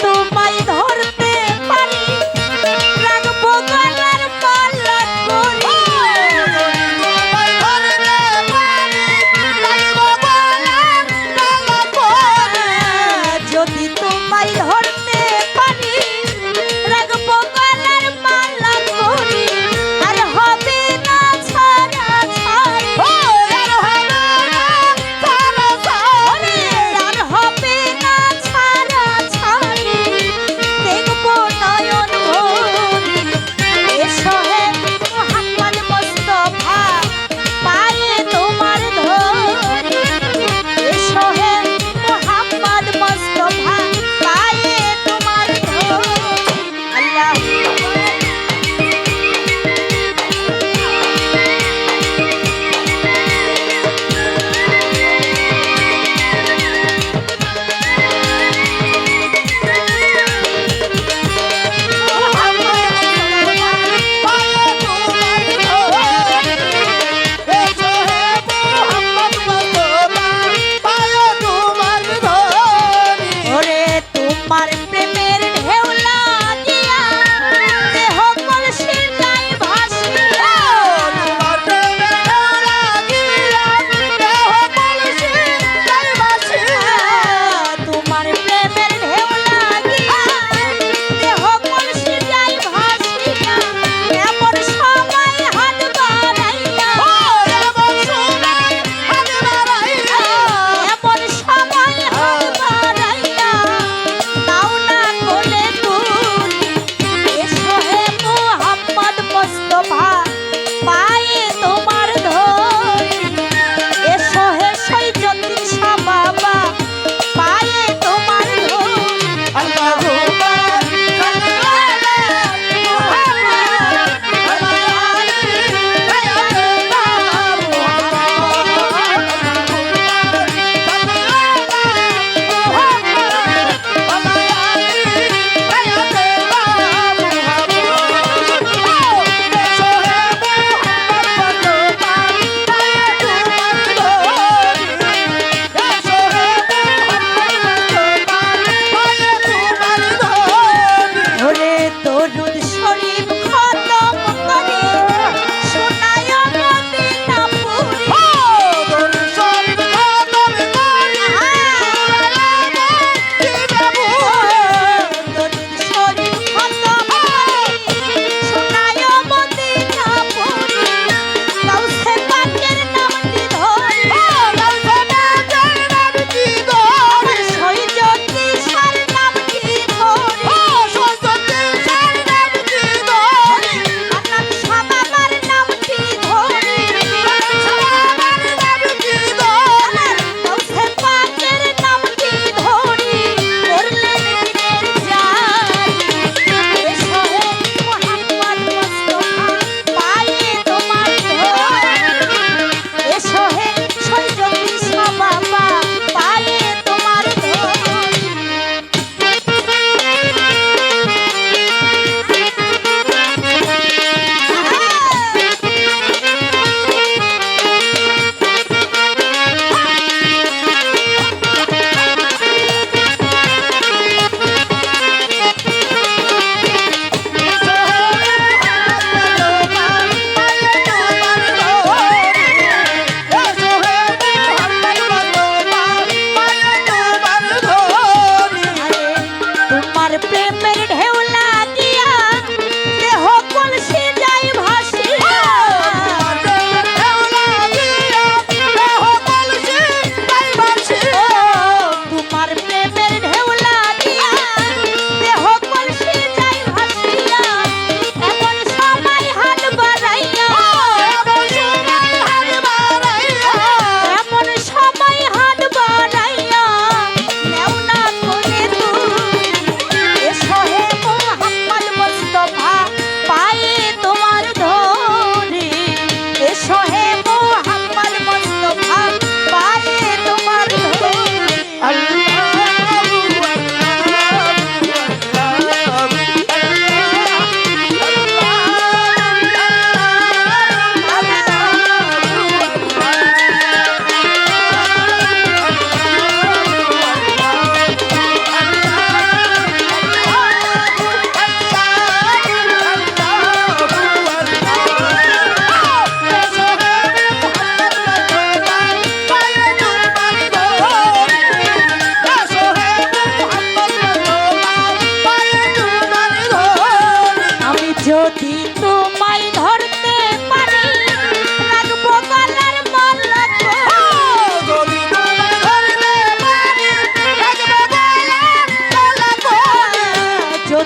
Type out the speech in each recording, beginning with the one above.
তোমায় ধরতে পারি রাখবো গলার মালা করে যদি তোমায় ধরতে পারি রাখবো গলার মালা করে আর হবে না ছাড়া ছাড়ি আর হবে না ছাড়া ছাড়ি দেখবো নয়ন ভরি এসো হে মোহাম্মদ মুস্তাফা পায়ে তোমার ধরি এসো হে মোহাম্মদ মুস্তাফা পায়ে তোমার ধরি আল্লাহ ওরে তোমার প্রেমের ঢেউ লাগিয়া দেহ কলসির গায়ে ভাসিয়া তোমার প্রেমের ঢেউ লাগিয়া দেহ কলসির গায়ে ভাসিয়া এমন সময় হাত বাড়াইয়া এমন সময় হাত বাড়াইয়া দাও না কোলে তুলি এসো হে মোহাম্মদ মুস্তাফা পায়ে তোমার ধরি এসো হে সৈয়দুল শাবাবা পায়ে তোমার ধরি ওরে দরুদ শরীফ খতম করে শোনায় মদিনা পুরি দরুদ শরীফ খতম করে শোনায় মদিনা পুরি গাউসে পাকের নামটি ধরি সৈয়দুল শাহর নামটি ধরি আনাম শাবাবার নামটি ধরি গাউসে পাকের নামটি ধরি করলেন দিনের জারি এসো হে মোহাম্মদ মুস্তাফা পায়ে তোমার ধরি এসো হে সৈয়দুল শাবাবা পায়ে তোমার ধরি তোমার প্রেমের ঢেউ লাগিয়া দেহ কলসি যাই ভাসিয়া তোমার প্রেমের ঢেউ লাগিয়া দেহ কলসি যাই ভাসিয়া এমন সময় হাত বাড়াইয়া এমন সময় হাত বাড়াইয়া নেও না কোলে তুলি এসো হে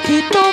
দুঃখিত